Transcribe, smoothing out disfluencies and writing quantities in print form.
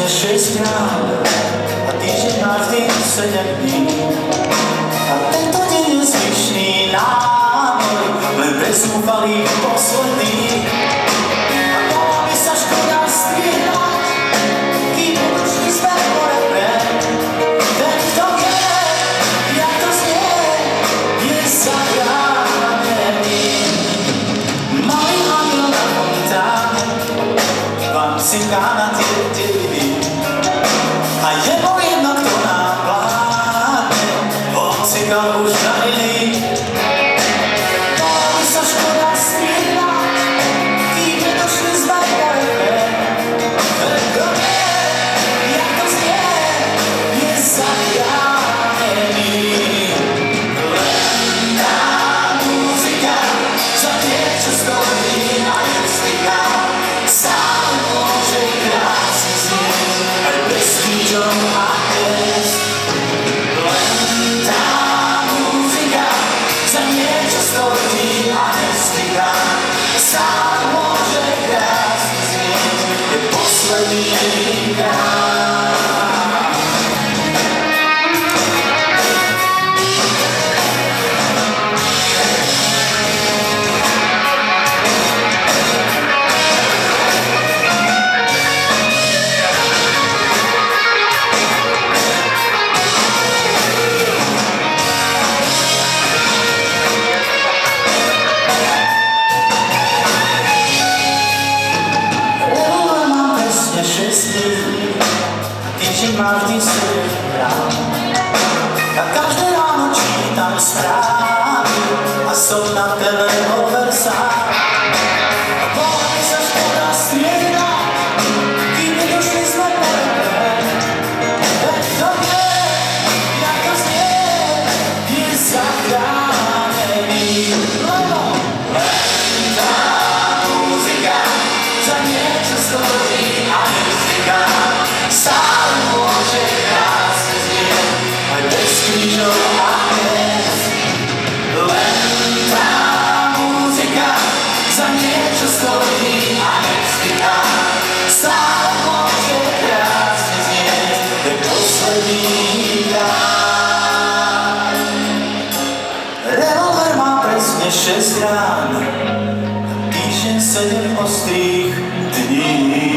presne 6 krát a týždeň má vždy 7 dní. A tento deň je zvyšný námor, len pre zúfalých posledných. A bolo by sa škoda striedať, kým nedošli sme hore pred. Ten, kto vie, jak to znie, je zachránený. Malý aniel na fontáne vám cinká na tie dejiny. A je mu jedno, kto nám vládne, on cikal už na iný. Bolo by sa škoda striedať, kým nedošli sme hore pred. Ten, kto vie, jak to znie, je zachránený. Len tá muzika za niečo stojí a neslychá. Stále môže krásne znieť aj bez krížov a hviezd. Len tá muzika za niečo stojí a neslychá. Stále môže krásne znieť, je posledný krát. Týždeň má vždy 7 krát a každé ráno čítam správy a som na telehoversách. A bolo by sa škoda striedať, kým nedošli sme hore pred. Veď kto vie, jak to znie, je zachránený. Lebo len tá muzika za niečo stojí a nezvyká. Stále môže krásne znieť aj bez krížov a hviezd. Len tá muzika za niečo stojí a nezvyká. Stále môže krásne znieť, je posledný krát. Revolver má presne 6 rán a týždeň 7 ostrých dní.